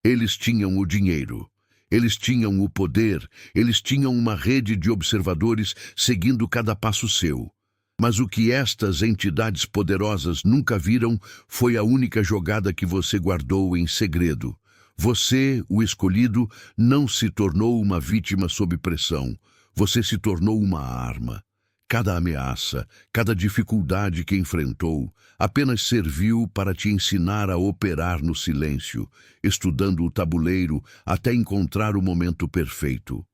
Eles tinham o dinheiro. Eles tinham o poder. Eles tinham uma rede de observadores seguindo cada passo seu. Mas o que estas entidades poderosas nunca viram foi a única jogada que você guardou em segredo. Você, o escolhido, não se tornou uma vítima sob pressão. Você se tornou uma arma. Cada ameaça, cada dificuldade que enfrentou, apenas serviu para te ensinar a operar no silêncio, estudando o tabuleiro até encontrar o momento perfeito.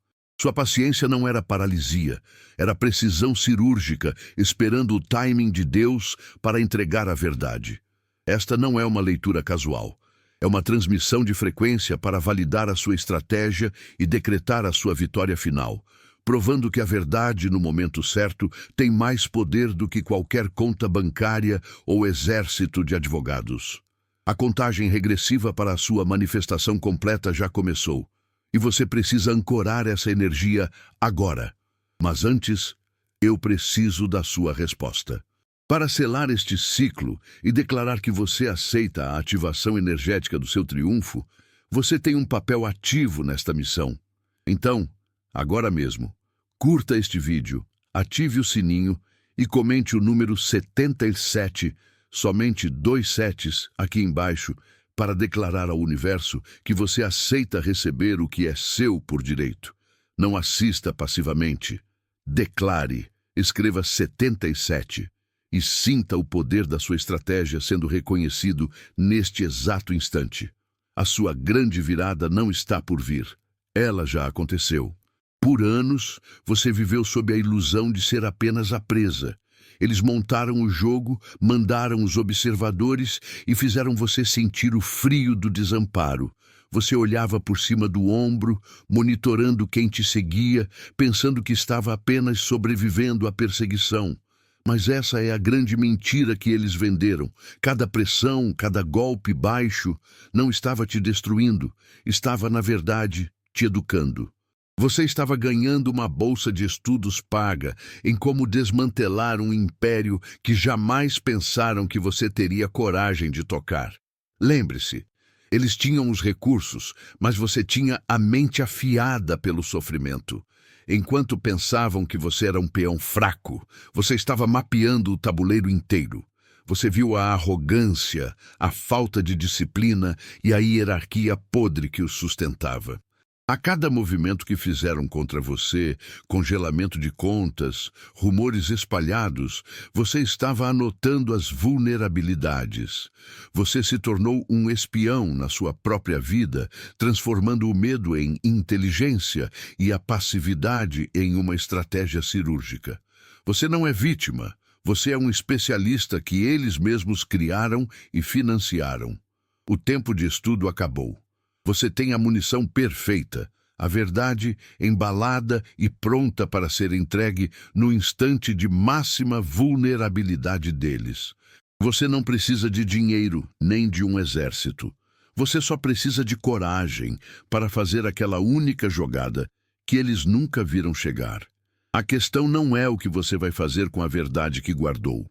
Sua paciência não era paralisia, era precisão cirúrgica, esperando o timing de Deus para entregar a verdade. Esta não é uma leitura casual. É uma transmissão de frequência para validar a sua estratégia e decretar a sua vitória final, provando que a verdade, no momento certo, tem mais poder do que qualquer conta bancária ou exército de advogados. A contagem regressiva para a sua manifestação completa já começou, e você precisa ancorar essa energia agora. Mas antes, eu preciso da sua resposta. Para selar este ciclo e declarar que você aceita a ativação energética do seu triunfo, você tem um papel ativo nesta missão. Então, agora mesmo, curta este vídeo, ative o sininho e comente o número 77, somente 2 setes aqui embaixo, para declarar ao universo que você aceita receber o que é seu por direito. Não assista passivamente. Declare, escreva 77 e sinta o poder da sua estratégia sendo reconhecido neste exato instante. A sua grande virada não está por vir. Ela já aconteceu. Por anos, você viveu sob a ilusão de ser apenas a presa. Eles montaram o jogo, mandaram os observadores e fizeram você sentir o frio do desamparo. Você olhava por cima do ombro, monitorando quem te seguia, pensando que estava apenas sobrevivendo à perseguição. Mas essa é a grande mentira que eles venderam. Cada pressão, cada golpe baixo não estava te destruindo, estava, na verdade, te educando. Você estava ganhando uma bolsa de estudos paga em como desmantelar um império que jamais pensaram que você teria coragem de tocar. Lembre-se, eles tinham os recursos, mas você tinha a mente afiada pelo sofrimento. Enquanto pensavam que você era um peão fraco, você estava mapeando o tabuleiro inteiro. Você viu a arrogância, a falta de disciplina e a hierarquia podre que os sustentava. A cada movimento que fizeram contra você, congelamento de contas, rumores espalhados, você estava anotando as vulnerabilidades. Você se tornou um espião na sua própria vida, transformando o medo em inteligência e a passividade em uma estratégia cirúrgica. Você não é vítima, você é um especialista que eles mesmos criaram e financiaram. O tempo de estudo acabou. Você tem a munição perfeita, a verdade embalada e pronta para ser entregue no instante de máxima vulnerabilidade deles. Você não precisa de dinheiro nem de um exército. Você só precisa de coragem para fazer aquela única jogada que eles nunca viram chegar. A questão não é o que você vai fazer com a verdade que guardou.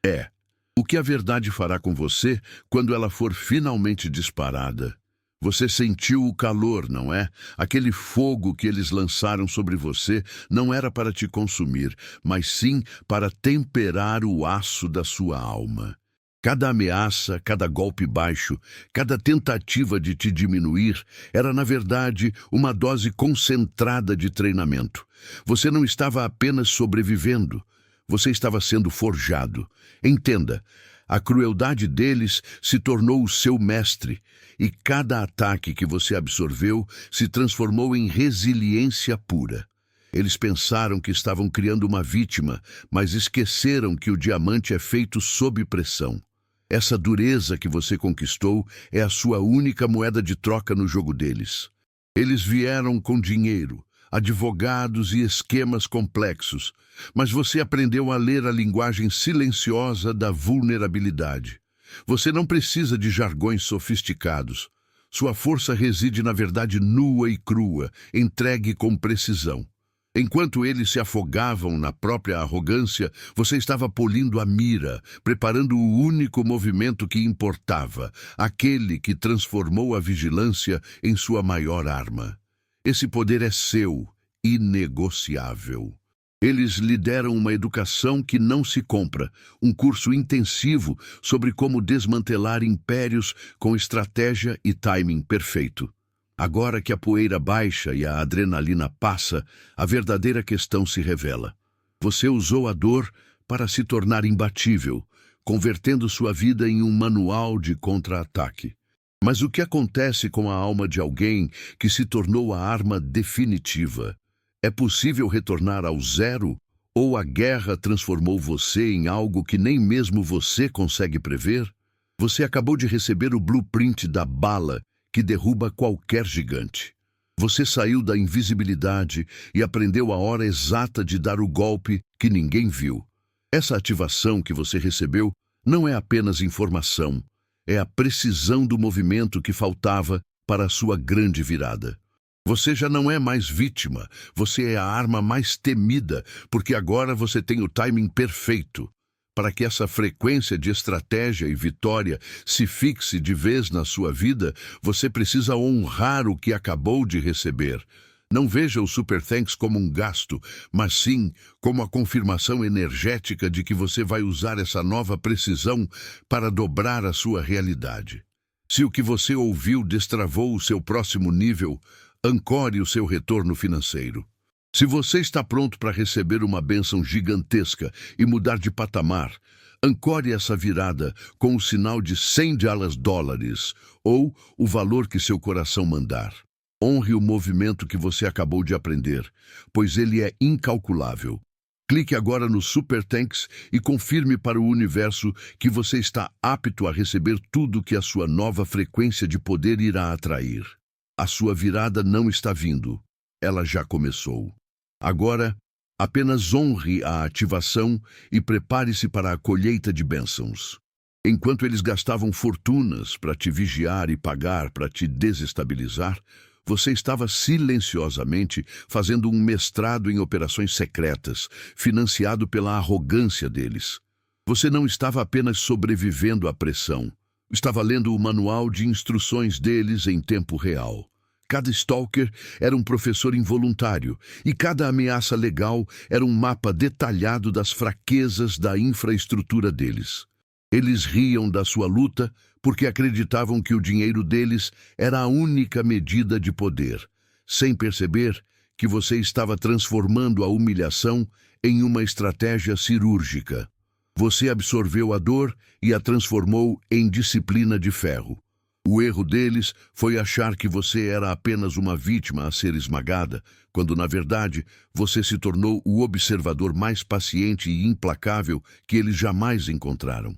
É o que a verdade fará com você quando ela for finalmente disparada. Você sentiu o calor, não é? Aquele fogo que eles lançaram sobre você não era para te consumir, mas sim para temperar o aço da sua alma. Cada ameaça, cada golpe baixo, cada tentativa de te diminuir era, na verdade, uma dose concentrada de treinamento. Você não estava apenas sobrevivendo, você estava sendo forjado. Entenda, a crueldade deles se tornou o seu mestre, e cada ataque que você absorveu se transformou em resiliência pura. Eles pensaram que estavam criando uma vítima, mas esqueceram que o diamante é feito sob pressão. Essa dureza que você conquistou é a sua única moeda de troca no jogo deles. Eles vieram com dinheiro, advogados e esquemas complexos, mas você aprendeu a ler a linguagem silenciosa da vulnerabilidade. Você não precisa de jargões sofisticados. Sua força reside na verdade nua e crua, entregue com precisão. Enquanto eles se afogavam na própria arrogância, você estava polindo a mira, preparando o único movimento que importava, aquele que transformou a vigilância em sua maior arma. Esse poder é seu, inegociável. Eles lhe deram uma educação que não se compra, um curso intensivo sobre como desmantelar impérios com estratégia e timing perfeito. Agora que a poeira baixa e a adrenalina passa, a verdadeira questão se revela. Você usou a dor para se tornar imbatível, convertendo sua vida em um manual de contra-ataque. Mas o que acontece com a alma de alguém que se tornou a arma definitiva? É possível retornar ao zero? Ou a guerra transformou você em algo que nem mesmo você consegue prever? Você acabou de receber o blueprint da bala que derruba qualquer gigante. Você saiu da invisibilidade e aprendeu a hora exata de dar o golpe que ninguém viu. Essa ativação que você recebeu não é apenas informação, é a precisão do movimento que faltava para a sua grande virada. Você já não é mais vítima, você é a arma mais temida, porque agora você tem o timing perfeito. Para que essa frequência de estratégia e vitória se fixe de vez na sua vida, você precisa honrar o que acabou de receber. Não veja o Super Thanks como um gasto, mas sim como a confirmação energética de que você vai usar essa nova precisão para dobrar a sua realidade. Se o que você ouviu destravou o seu próximo nível, ancore o seu retorno financeiro. Se você está pronto para receber uma bênção gigantesca e mudar de patamar, ancore essa virada com o sinal de $100 ou o valor que seu coração mandar. Honre o movimento que você acabou de aprender, pois ele é incalculável. Clique agora no Super Thanks e confirme para o universo que você está apto a receber tudo que a sua nova frequência de poder irá atrair. A sua virada não está vindo, ela já começou. Agora, apenas honre a ativação e prepare-se para a colheita de bênçãos. Enquanto eles gastavam fortunas para te vigiar e pagar para te desestabilizar, você estava silenciosamente fazendo um mestrado em operações secretas, financiado pela arrogância deles. Você não estava apenas sobrevivendo à pressão, estava lendo o manual de instruções deles em tempo real. Cada stalker era um professor involuntário e cada ameaça legal era um mapa detalhado das fraquezas da infraestrutura deles. Eles riam da sua luta porque acreditavam que o dinheiro deles era a única medida de poder, sem perceber que você estava transformando a humilhação em uma estratégia cirúrgica. Você absorveu a dor e a transformou em disciplina de ferro. O erro deles foi achar que você era apenas uma vítima a ser esmagada, quando, na verdade, você se tornou o observador mais paciente e implacável que eles jamais encontraram.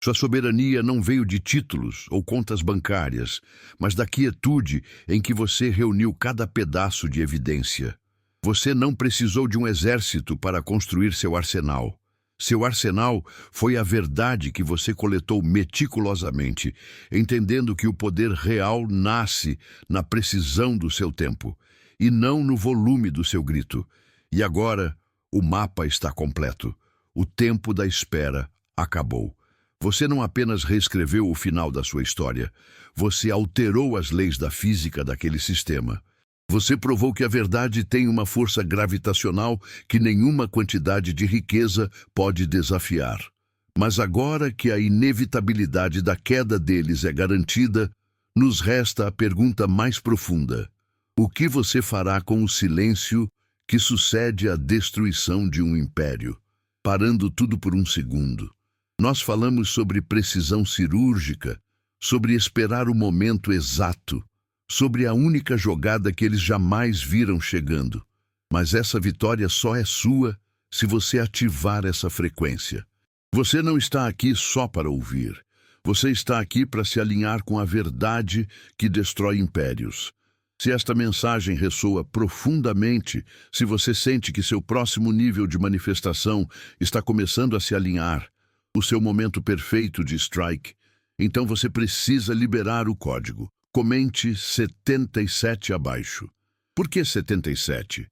Sua soberania não veio de títulos ou contas bancárias, mas da quietude em que você reuniu cada pedaço de evidência. Você não precisou de um exército para construir seu arsenal. Seu arsenal foi a verdade que você coletou meticulosamente, entendendo que o poder real nasce na precisão do seu tempo, e não no volume do seu grito. E agora, o mapa está completo. O tempo da espera acabou. Você não apenas reescreveu o final da sua história, você alterou as leis da física daquele sistema. Você provou que a verdade tem uma força gravitacional que nenhuma quantidade de riqueza pode desafiar. Mas agora que a inevitabilidade da queda deles é garantida, nos resta a pergunta mais profunda. O que você fará com o silêncio que sucede à destruição de um império? Parando tudo por um segundo. Nós falamos sobre precisão cirúrgica, sobre esperar o momento exato, sobre a única jogada que eles jamais viram chegando. Mas essa vitória só é sua se você ativar essa frequência. Você não está aqui só para ouvir. Você está aqui para se alinhar com a verdade que destrói impérios. Se esta mensagem ressoa profundamente, se você sente que seu próximo nível de manifestação está começando a se alinhar, o seu momento perfeito de strike, então você precisa liberar o código. Comente 77 abaixo. Por que 77?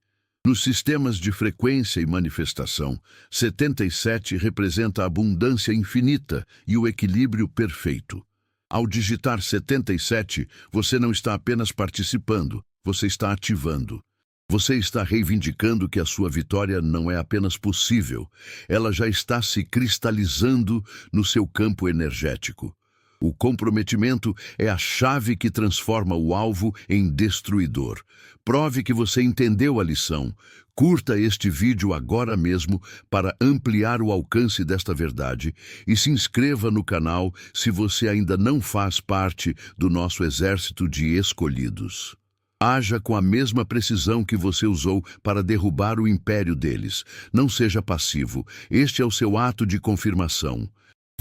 Nos sistemas de frequência e manifestação, 77 representa a abundância infinita e o equilíbrio perfeito. Ao digitar 77, você não está apenas participando, você está ativando. Você está reivindicando que a sua vitória não é apenas possível, ela já está se cristalizando no seu campo energético. O comprometimento é a chave que transforma o alvo em destruidor. Prove que você entendeu a lição. Curta este vídeo agora mesmo para ampliar o alcance desta verdade e se inscreva no canal se você ainda não faz parte do nosso exército de escolhidos. Haja com a mesma precisão que você usou para derrubar o império deles. Não seja passivo. Este é o seu ato de confirmação.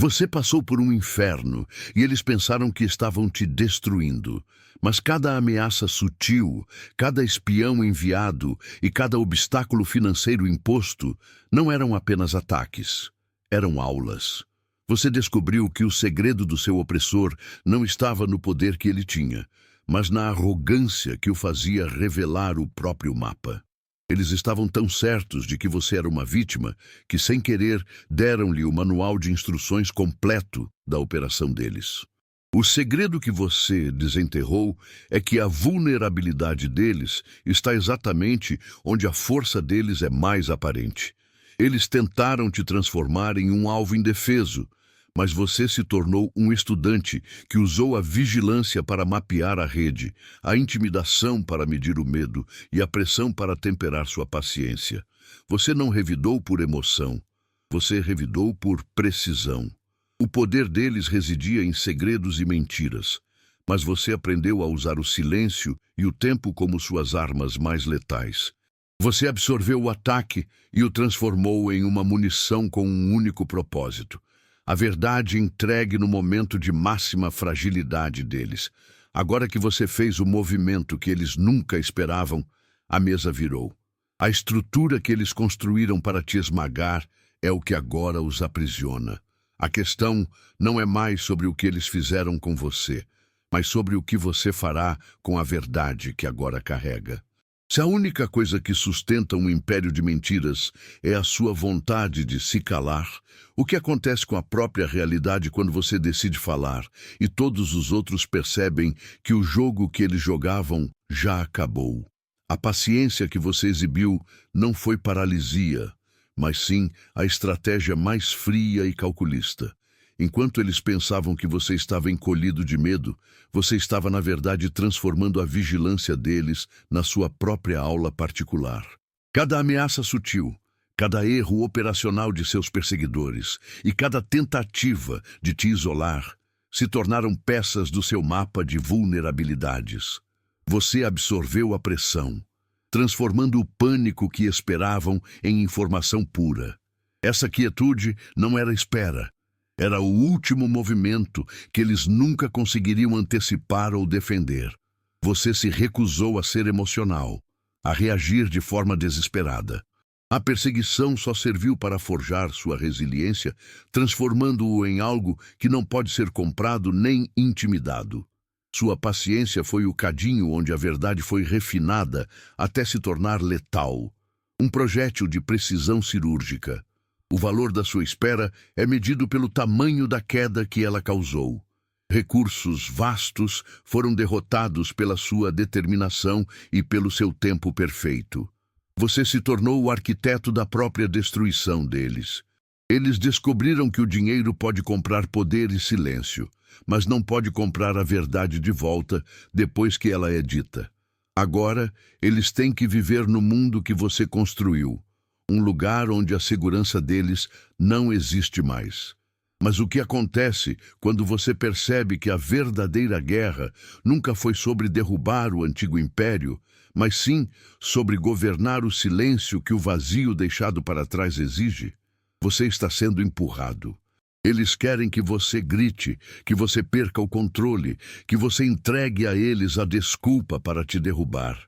Você passou por um inferno e eles pensaram que estavam te destruindo. Mas cada ameaça sutil, cada espião enviado e cada obstáculo financeiro imposto não eram apenas ataques, eram aulas. Você descobriu que o segredo do seu opressor não estava no poder que ele tinha, mas na arrogância que o fazia revelar o próprio mapa. Eles estavam tão certos de que você era uma vítima que, sem querer, deram-lhe o manual de instruções completo da operação deles. O segredo que você desenterrou é que a vulnerabilidade deles está exatamente onde a força deles é mais aparente. Eles tentaram te transformar em um alvo indefeso, mas você se tornou um estudante que usou a vigilância para mapear a rede, a intimidação para medir o medo e a pressão para temperar sua paciência. Você não revidou por emoção, você revidou por precisão. O poder deles residia em segredos e mentiras, mas você aprendeu a usar o silêncio e o tempo como suas armas mais letais. Você absorveu o ataque e o transformou em uma munição com um único propósito. A verdade entregue no momento de máxima fragilidade deles. Agora que você fez o movimento que eles nunca esperavam, a mesa virou. A estrutura que eles construíram para te esmagar é o que agora os aprisiona. A questão não é mais sobre o que eles fizeram com você, mas sobre o que você fará com a verdade que agora carrega. Se a única coisa que sustenta um império de mentiras é a sua vontade de se calar, o que acontece com a própria realidade quando você decide falar e todos os outros percebem que o jogo que eles jogavam já acabou? A paciência que você exibiu não foi paralisia, mas sim a estratégia mais fria e calculista. Enquanto eles pensavam que você estava encolhido de medo, você estava, na verdade, transformando a vigilância deles na sua própria aula particular. Cada ameaça sutil, cada erro operacional de seus perseguidores e cada tentativa de te isolar se tornaram peças do seu mapa de vulnerabilidades. Você absorveu a pressão, transformando o pânico que esperavam em informação pura. Essa quietude não era espera. Era o último movimento que eles nunca conseguiriam antecipar ou defender. Você se recusou a ser emocional, a reagir de forma desesperada. A perseguição só serviu para forjar sua resiliência, transformando-o em algo que não pode ser comprado nem intimidado. Sua paciência foi o cadinho onde a verdade foi refinada até se tornar letal, um projétil de precisão cirúrgica. O valor da sua espera é medido pelo tamanho da queda que ela causou. Recursos vastos foram derrotados pela sua determinação e pelo seu tempo perfeito. Você se tornou o arquiteto da própria destruição deles. Eles descobriram que o dinheiro pode comprar poder e silêncio, mas não pode comprar a verdade de volta depois que ela é dita. Agora, eles têm que viver no mundo que você construiu. Um lugar onde a segurança deles não existe mais. Mas o que acontece quando você percebe que a verdadeira guerra nunca foi sobre derrubar o antigo império, mas sim sobre governar o silêncio que o vazio deixado para trás exige? Você está sendo empurrado. Eles querem que você grite, que você perca o controle, que você entregue a eles a desculpa para te derrubar.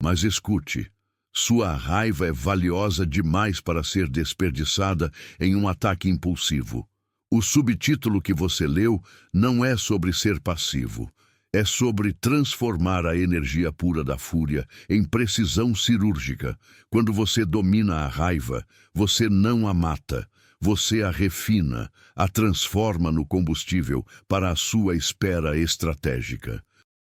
Mas escute. Sua raiva é valiosa demais para ser desperdiçada em um ataque impulsivo. O subtítulo que você leu não é sobre ser passivo. É sobre transformar a energia pura da fúria em precisão cirúrgica. Quando você domina a raiva, você não a mata. Você a refina, a transforma no combustível para a sua espera estratégica.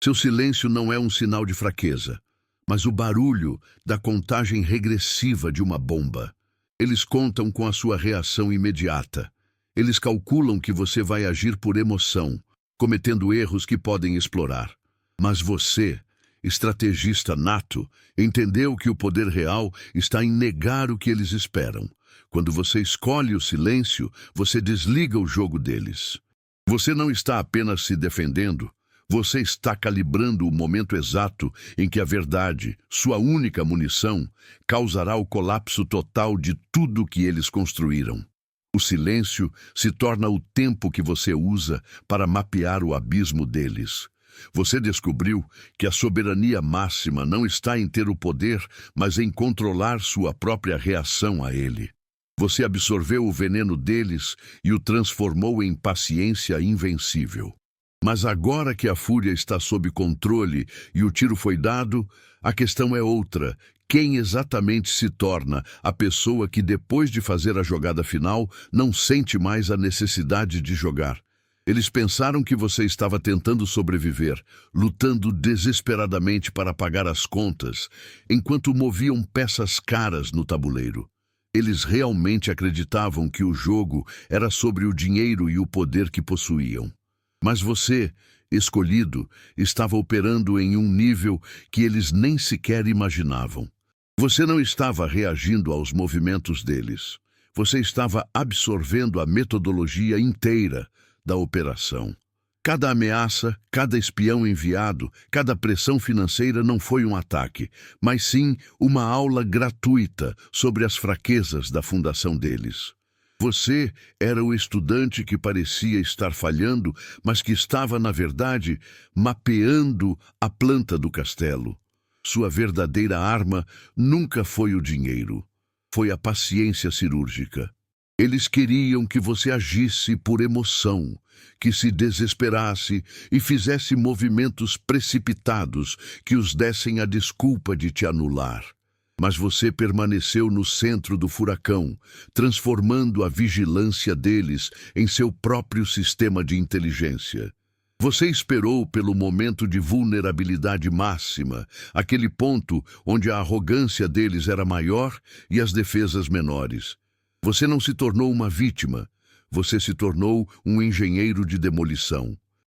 Seu silêncio não é um sinal de fraqueza, mas o barulho da contagem regressiva de uma bomba. Eles contam com a sua reação imediata. Eles calculam que você vai agir por emoção, cometendo erros que podem explorar. Mas você, estrategista nato, entendeu que o poder real está em negar o que eles esperam. Quando você escolhe o silêncio, você desliga o jogo deles. Você não está apenas se defendendo, você está calibrando o momento exato em que a verdade, sua única munição, causará o colapso total de tudo que eles construíram. O silêncio se torna o tempo que você usa para mapear o abismo deles. Você descobriu que a soberania máxima não está em ter o poder, mas em controlar sua própria reação a ele. Você absorveu o veneno deles e o transformou em paciência invencível. Mas agora que a fúria está sob controle e o tiro foi dado, a questão é outra. Quem exatamente se torna a pessoa que, depois de fazer a jogada final, não sente mais a necessidade de jogar? Eles pensaram que você estava tentando sobreviver, lutando desesperadamente para pagar as contas, enquanto moviam peças caras no tabuleiro. Eles realmente acreditavam que o jogo era sobre o dinheiro e o poder que possuíam. Mas você, escolhido, estava operando em um nível que eles nem sequer imaginavam. Você não estava reagindo aos movimentos deles. Você estava absorvendo a metodologia inteira da operação. Cada ameaça, cada espião enviado, cada pressão financeira não foi um ataque, mas sim uma aula gratuita sobre as fraquezas da fundação deles. Você era o estudante que parecia estar falhando, mas que estava, na verdade, mapeando a planta do castelo. Sua verdadeira arma nunca foi o dinheiro, foi a paciência cirúrgica. Eles queriam que você agisse por emoção, que se desesperasse e fizesse movimentos precipitados que os dessem a desculpa de te anular. Mas você permaneceu no centro do furacão, transformando a vigilância deles em seu próprio sistema de inteligência. Você esperou pelo momento de vulnerabilidade máxima, aquele ponto onde a arrogância deles era maior e as defesas menores. Você não se tornou uma vítima, você se tornou um engenheiro de demolição.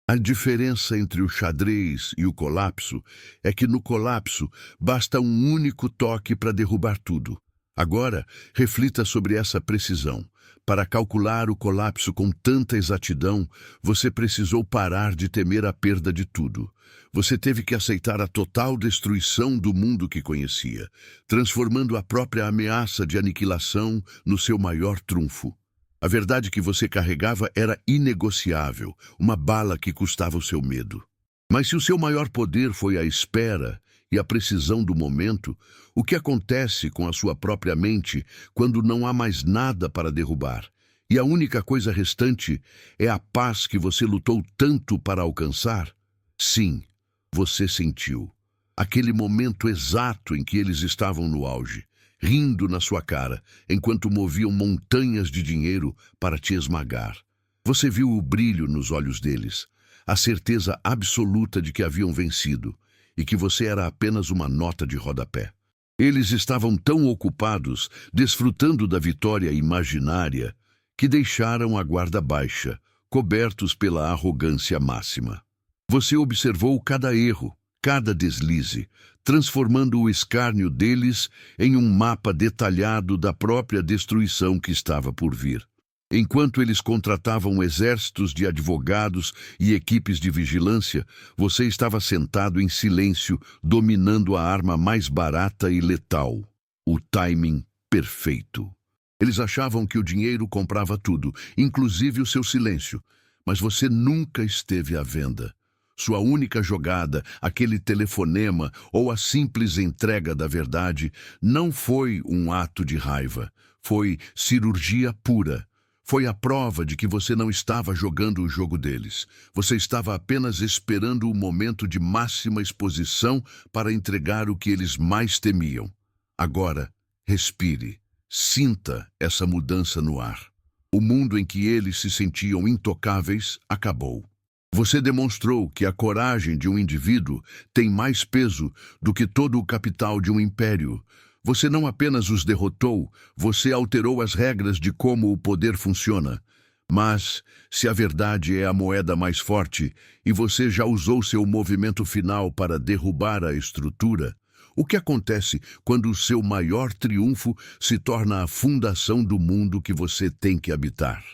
A diferença entre o xadrez e o colapso é que no colapso basta um único toque para derrubar tudo. Agora, reflita sobre essa precisão. Para calcular o colapso com tanta exatidão, você precisou parar de temer a perda de tudo. Você teve que aceitar a total destruição do mundo que conhecia, transformando a própria ameaça de aniquilação no seu maior trunfo. A verdade que você carregava era inegociável, uma bala que custava o seu medo. Mas se o seu maior poder foi a espera e a precisão do momento, o que acontece com a sua própria mente quando não há mais nada para derrubar? E a única coisa restante é a paz que você lutou tanto para alcançar? Sim, você sentiu. Aquele momento exato em que eles estavam no auge, rindo na sua cara, enquanto moviam montanhas de dinheiro para te esmagar. Você viu o brilho nos olhos deles, a certeza absoluta de que haviam vencido, e que você era apenas uma nota de rodapé. Eles estavam tão ocupados, desfrutando da vitória imaginária, que deixaram a guarda baixa, cobertos pela arrogância máxima. Você observou cada erro, cada deslize, transformando o escárnio deles em um mapa detalhado da própria destruição que estava por vir. Enquanto eles contratavam exércitos de advogados e equipes de vigilância, você estava sentado em silêncio, dominando a arma mais barata e letal, o timing perfeito. Eles achavam que o dinheiro comprava tudo, inclusive o seu silêncio, mas você nunca esteve à venda. Sua única jogada, aquele telefonema ou a simples entrega da verdade, não foi um ato de raiva, foi cirurgia pura. Foi a prova de que você não estava jogando o jogo deles. Você estava apenas esperando o momento de máxima exposição para entregar o que eles mais temiam. Agora, respire. Sinta essa mudança no ar. O mundo em que eles se sentiam intocáveis acabou. Você demonstrou que a coragem de um indivíduo tem mais peso do que todo o capital de um império. Você não apenas os derrotou, você alterou as regras de como o poder funciona. Mas, se a verdade é a moeda mais forte e você já usou seu movimento final para derrubar a estrutura, o que acontece quando o seu maior triunfo se torna a fundação do mundo que você tem que habitar?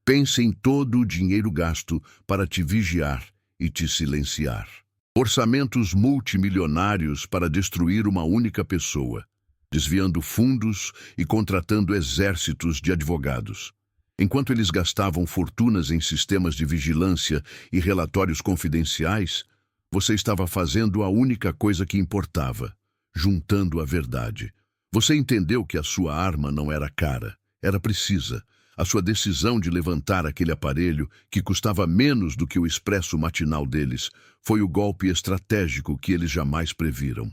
Pense em todo o dinheiro gasto para te vigiar e te silenciar. Orçamentos multimilionários para destruir uma única pessoa, desviando fundos e contratando exércitos de advogados. Enquanto eles gastavam fortunas em sistemas de vigilância e relatórios confidenciais, você estava fazendo a única coisa que importava, juntando a verdade. Você entendeu que a sua arma não era cara, era precisa. A sua decisão de levantar aquele aparelho, que custava menos do que o expresso matinal deles, foi o golpe estratégico que eles jamais previram.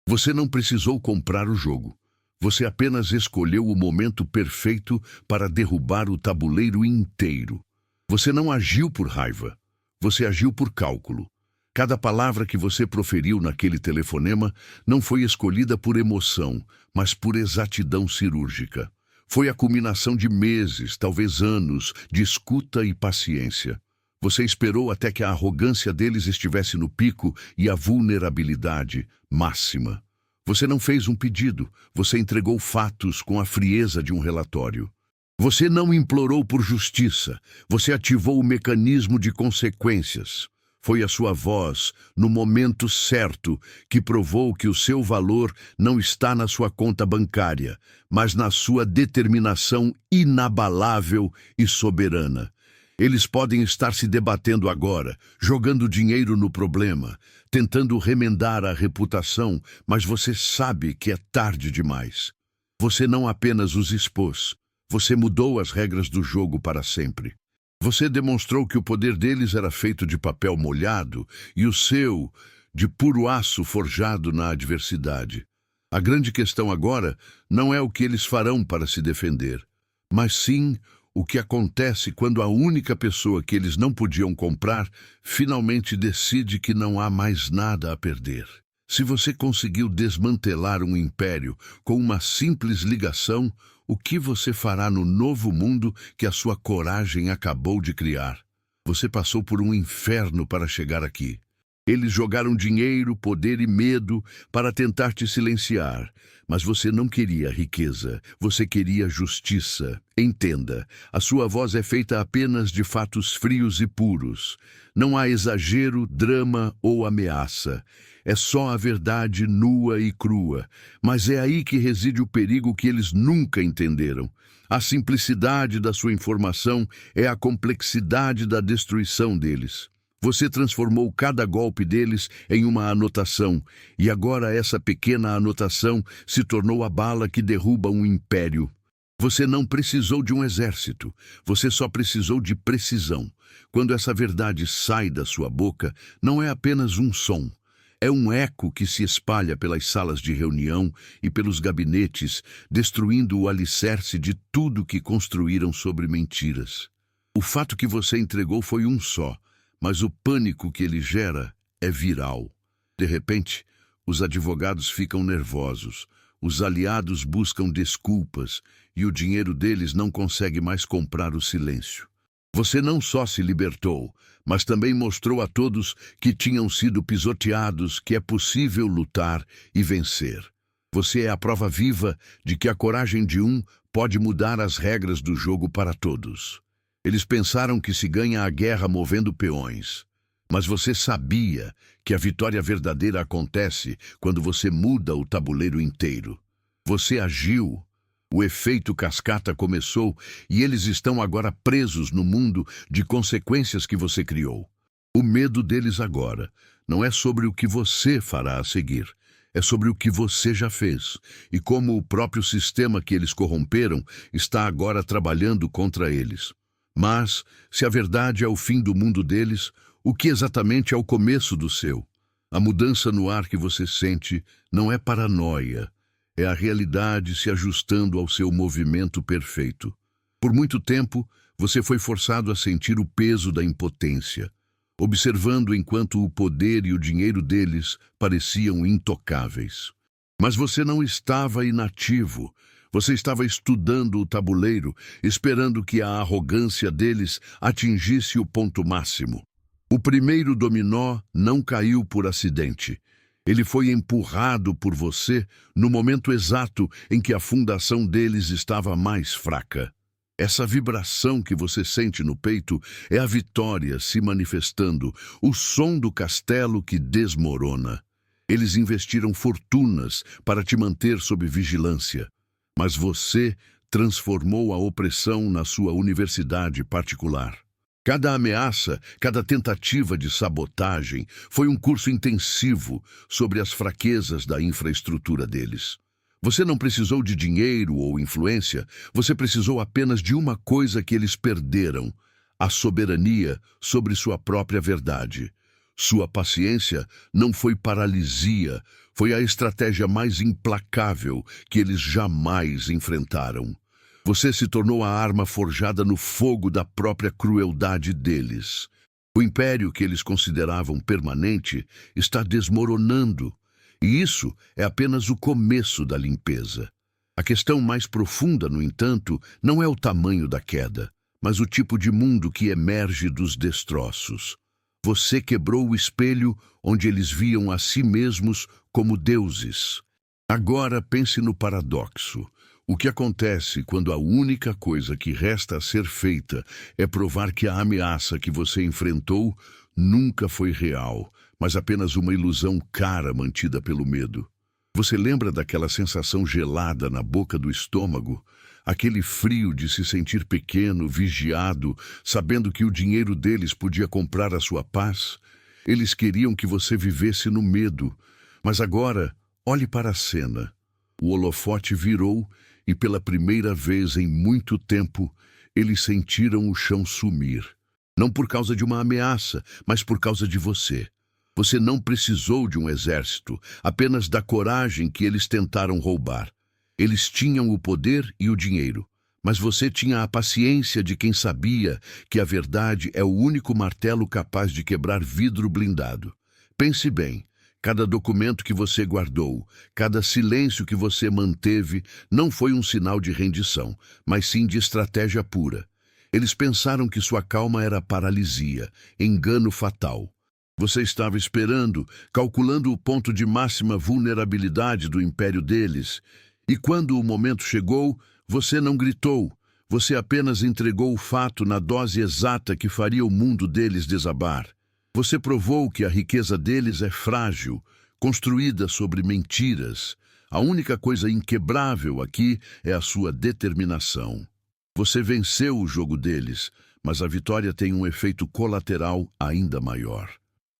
Você não precisou comprar o jogo. Você apenas escolheu o momento perfeito para derrubar o tabuleiro inteiro. Você não agiu por raiva. Você agiu por cálculo. Cada palavra que você proferiu naquele telefonema não foi escolhida por emoção, mas por exatidão cirúrgica. Foi a culminação de meses, talvez anos, de escuta e paciência. Você esperou até que a arrogância deles estivesse no pico e a vulnerabilidade máxima. Você não fez um pedido, você entregou fatos com a frieza de um relatório. Você não implorou por justiça, você ativou o mecanismo de consequências. Foi a sua voz, no momento certo, que provou que o seu valor não está na sua conta bancária, mas na sua determinação inabalável e soberana. Eles podem estar se debatendo agora, jogando dinheiro no problema, tentando remendar a reputação, mas você sabe que é tarde demais. Você não apenas os expôs, você mudou as regras do jogo para sempre. Você demonstrou que o poder deles era feito de papel molhado e o seu, de puro aço forjado na adversidade. A grande questão agora não é o que eles farão para se defender, mas sim o que acontece quando a única pessoa que eles não podiam comprar finalmente decide que não há mais nada a perder. Se você conseguiu desmantelar um império com uma simples ligação, o que você fará no novo mundo que a sua coragem acabou de criar? Você passou por um inferno para chegar aqui. Eles jogaram dinheiro, poder e medo para tentar te silenciar. Mas você não queria riqueza, você queria justiça. Entenda, a sua voz é feita apenas de fatos frios e puros. Não há exagero, drama ou ameaça. É só a verdade nua e crua. Mas é aí que reside o perigo que eles nunca entenderam. A simplicidade da sua informação é a complexidade da destruição deles. Você transformou cada golpe deles em uma anotação, e agora essa pequena anotação se tornou a bala que derruba um império. Você não precisou de um exército, você só precisou de precisão. Quando essa verdade sai da sua boca, não é apenas um som. É um eco que se espalha pelas salas de reunião e pelos gabinetes, destruindo o alicerce de tudo que construíram sobre mentiras. O fato que você entregou foi um só, mas o pânico que ele gera é viral. De repente, os advogados ficam nervosos, os aliados buscam desculpas e o dinheiro deles não consegue mais comprar o silêncio. Você não só se libertou, mas também mostrou a todos que tinham sido pisoteados que é possível lutar e vencer. Você é a prova viva de que a coragem de um pode mudar as regras do jogo para todos. Eles pensaram que se ganha a guerra movendo peões. Mas você sabia que a vitória verdadeira acontece quando você muda o tabuleiro inteiro. Você agiu. O efeito cascata começou e eles estão agora presos no mundo de consequências que você criou. O medo deles agora não é sobre o que você fará a seguir. É sobre o que você já fez e como o próprio sistema que eles corromperam está agora trabalhando contra eles. Mas, se a verdade é o fim do mundo deles, o que exatamente é o começo do seu? A mudança no ar que você sente não é paranoia, é a realidade se ajustando ao seu movimento perfeito. Por muito tempo, você foi forçado a sentir o peso da impotência, observando enquanto o poder e o dinheiro deles pareciam intocáveis. Mas você não estava inativo. Você estava estudando o tabuleiro, esperando que a arrogância deles atingisse o ponto máximo. O primeiro dominó não caiu por acidente. Ele foi empurrado por você no momento exato em que a fundação deles estava mais fraca. Essa vibração que você sente no peito é a vitória se manifestando, o som do castelo que desmorona. Eles investiram fortunas para te manter sob vigilância, mas você transformou a opressão na sua universidade particular. Cada ameaça, cada tentativa de sabotagem foi um curso intensivo sobre as fraquezas da infraestrutura deles. Você não precisou de dinheiro ou influência, você precisou apenas de uma coisa que eles perderam: a soberania sobre sua própria verdade. Sua paciência não foi paralisia, foi a estratégia mais implacável que eles jamais enfrentaram. Você se tornou a arma forjada no fogo da própria crueldade deles. O império que eles consideravam permanente está desmoronando. E isso é apenas o começo da limpeza. A questão mais profunda, no entanto, não é o tamanho da queda, mas o tipo de mundo que emerge dos destroços. Você quebrou o espelho onde eles viam a si mesmos como deuses. Agora pense no paradoxo. O que acontece quando a única coisa que resta a ser feita é provar que a ameaça que você enfrentou nunca foi real, mas apenas uma ilusão cara mantida pelo medo? Você lembra daquela sensação gelada na boca do estômago? Aquele frio de se sentir pequeno, vigiado, sabendo que o dinheiro deles podia comprar a sua paz? Eles queriam que você vivesse no medo. Mas agora, olhe para a cena. O holofote virou e pela primeira vez em muito tempo, eles sentiram o chão sumir. Não por causa de uma ameaça, mas por causa de você. Você não precisou de um exército, apenas da coragem que eles tentaram roubar. Eles tinham o poder e o dinheiro, mas você tinha a paciência de quem sabia que a verdade é o único martelo capaz de quebrar vidro blindado. Pense bem. Cada documento que você guardou, cada silêncio que você manteve, não foi um sinal de rendição, mas sim de estratégia pura. Eles pensaram que sua calma era paralisia, engano fatal. Você estava esperando, calculando o ponto de máxima vulnerabilidade do império deles. E quando o momento chegou, você não gritou. Você apenas entregou o fato na dose exata que faria o mundo deles desabar. Você provou que a riqueza deles é frágil, construída sobre mentiras. A única coisa inquebrável aqui é a sua determinação. Você venceu o jogo deles, mas a vitória tem um efeito colateral ainda maior.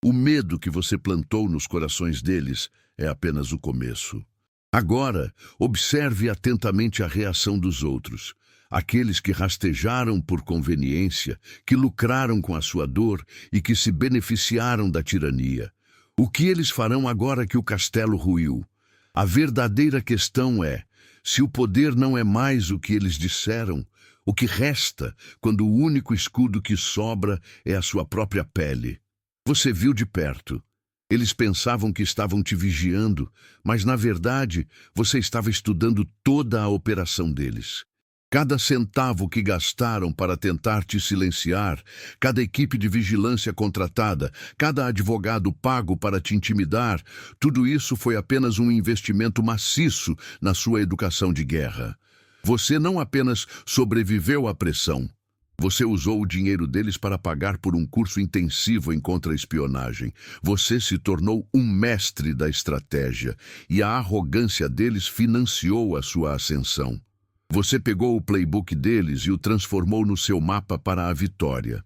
O medo que você plantou nos corações deles é apenas o começo. Agora, observe atentamente a reação dos outros. Aqueles que rastejaram por conveniência, que lucraram com a sua dor e que se beneficiaram da tirania. O que eles farão agora que o castelo ruiu? A verdadeira questão é, se o poder não é mais o que eles disseram, o que resta quando o único escudo que sobra é a sua própria pele? Você viu de perto. Eles pensavam que estavam te vigiando, mas na verdade você estava estudando toda a operação deles. Cada centavo que gastaram para tentar te silenciar, cada equipe de vigilância contratada, cada advogado pago para te intimidar, tudo isso foi apenas um investimento maciço na sua educação de guerra. Você não apenas sobreviveu à pressão, você usou o dinheiro deles para pagar por um curso intensivo em contra-espionagem. Você se tornou um mestre da estratégia e a arrogância deles financiou a sua ascensão. Você pegou o playbook deles e o transformou no seu mapa para a vitória.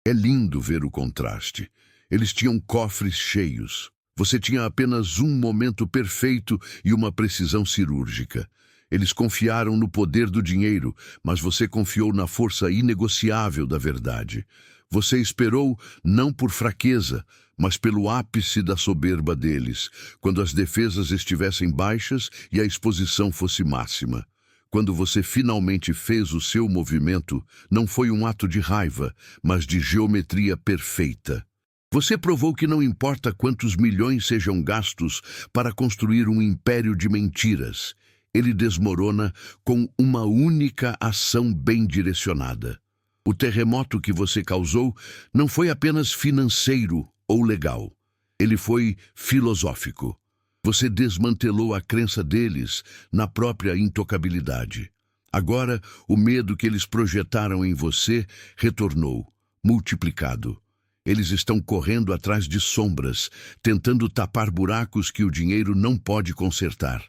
É lindo ver o contraste. Eles tinham cofres cheios. Você tinha apenas um momento perfeito e uma precisão cirúrgica. Eles confiaram no poder do dinheiro, mas você confiou na força inegociável da verdade. Você esperou não por fraqueza, mas pelo ápice da soberba deles, quando as defesas estivessem baixas e a exposição fosse máxima. Quando você finalmente fez o seu movimento, não foi um ato de raiva, mas de geometria perfeita. Você provou que não importa quantos milhões sejam gastos para construir um império de mentiras, ele desmorona com uma única ação bem direcionada. O terremoto que você causou não foi apenas financeiro ou legal. Ele foi filosófico. Você desmantelou a crença deles na própria intocabilidade. Agora, o medo que eles projetaram em você retornou, multiplicado. Eles estão correndo atrás de sombras, tentando tapar buracos que o dinheiro não pode consertar.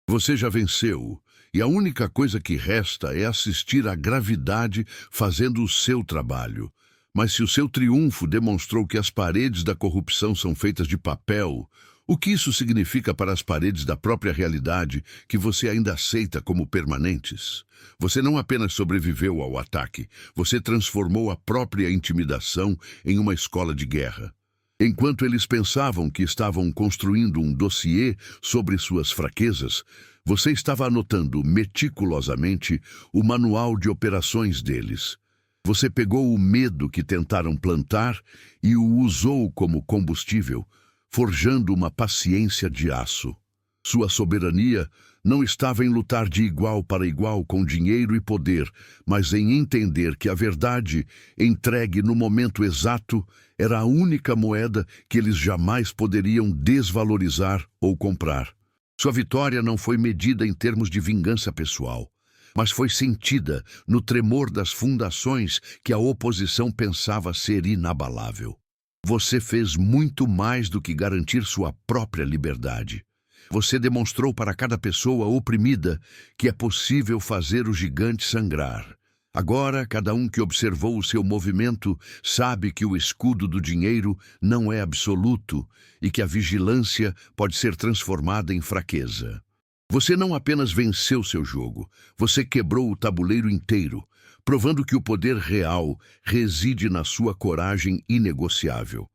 Você já venceu, e a única coisa que resta é assistir à gravidade fazendo o seu trabalho. Mas se o seu triunfo demonstrou que as paredes da corrupção são feitas de papel, o que isso significa para as paredes da própria realidade que você ainda aceita como permanentes? Você não apenas sobreviveu ao ataque, você transformou a própria intimidação em uma escola de guerra. Enquanto eles pensavam que estavam construindo um dossiê sobre suas fraquezas, você estava anotando meticulosamente o manual de operações deles. Você pegou o medo que tentaram plantar e o usou como combustível, forjando uma paciência de aço. Sua soberania não estava em lutar de igual para igual com dinheiro e poder, mas em entender que a verdade, entregue no momento exato, era a única moeda que eles jamais poderiam desvalorizar ou comprar. Sua vitória não foi medida em termos de vingança pessoal, mas foi sentida no tremor das fundações que a oposição pensava ser inabalável. Você fez muito mais do que garantir sua própria liberdade. Você demonstrou para cada pessoa oprimida que é possível fazer o gigante sangrar. Agora, cada um que observou o seu movimento sabe que o escudo do dinheiro não é absoluto e que a vigilância pode ser transformada em fraqueza. Você não apenas venceu seu jogo, você quebrou o tabuleiro inteiro, provando que o poder real reside na sua coragem inegociável.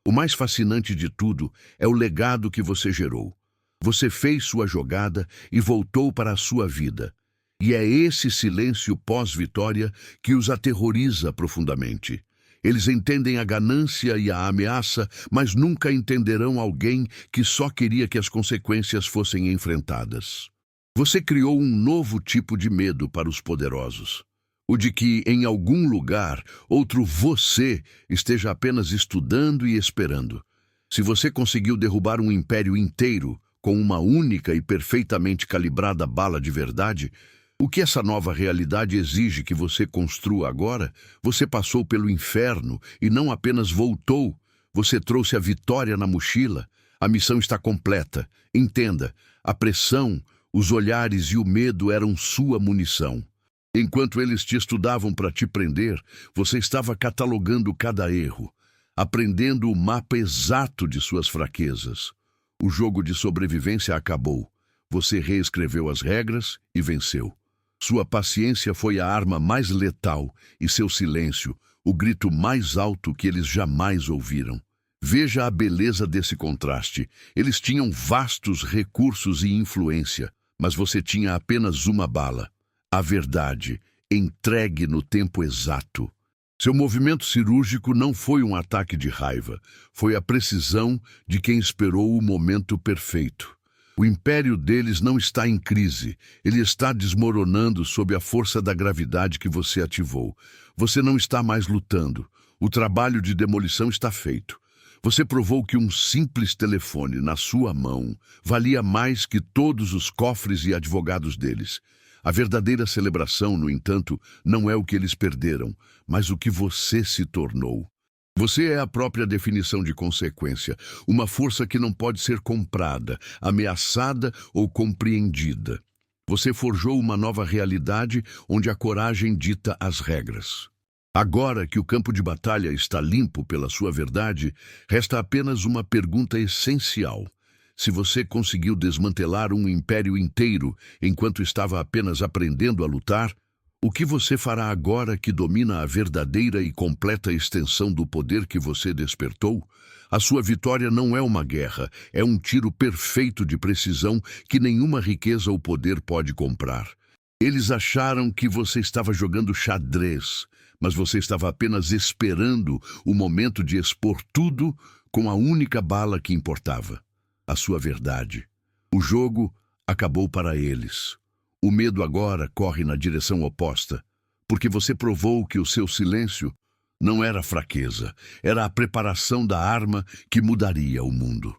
O mais fascinante de tudo é o legado que você gerou. Você fez sua jogada e voltou para a sua vida. E é esse silêncio pós-vitória que os aterroriza profundamente. Eles entendem a ganância e a ameaça, mas nunca entenderão alguém que só queria que as consequências fossem enfrentadas. Você criou um novo tipo de medo para os poderosos. O de que, em algum lugar, outro você esteja apenas estudando e esperando. Se você conseguiu derrubar um império inteiro com uma única e perfeitamente calibrada bala de verdade, o que essa nova realidade exige que você construa agora? Você passou pelo inferno e não apenas voltou. Você trouxe a vitória na mochila. A missão está completa. Entenda, a pressão, os olhares e o medo eram sua munição. Enquanto eles te estudavam para te prender, você estava catalogando cada erro, aprendendo o mapa exato de suas fraquezas. O jogo de sobrevivência acabou. Você reescreveu as regras e venceu. Sua paciência foi a arma mais letal e seu silêncio, o grito mais alto que eles jamais ouviram. Veja a beleza desse contraste. Eles tinham vastos recursos e influência, mas você tinha apenas uma bala. A verdade, entregue no tempo exato. Seu movimento cirúrgico não foi um ataque de raiva, foi a precisão de quem esperou o momento perfeito. O império deles não está em crise, ele está desmoronando sob a força da gravidade que você ativou. Você não está mais lutando, o trabalho de demolição está feito. Você provou que um simples telefone na sua mão valia mais que todos os cofres e advogados deles. A verdadeira celebração, no entanto, não é o que eles perderam, mas o que você se tornou. Você é a própria definição de consequência, uma força que não pode ser comprada, ameaçada ou compreendida. Você forjou uma nova realidade onde a coragem dita as regras. Agora que o campo de batalha está limpo pela sua verdade, resta apenas uma pergunta essencial. Se você conseguiu desmantelar um império inteiro enquanto estava apenas aprendendo a lutar, o que você fará agora que domina a verdadeira e completa extensão do poder que você despertou? A sua vitória não é uma guerra, é um tiro perfeito de precisão que nenhuma riqueza ou poder pode comprar. Eles acharam que você estava jogando xadrez, mas você estava apenas esperando o momento de expor tudo com a única bala que importava: a sua verdade. O jogo acabou para eles. O medo agora corre na direção oposta, porque você provou que o seu silêncio não era fraqueza, era a preparação da arma que mudaria o mundo.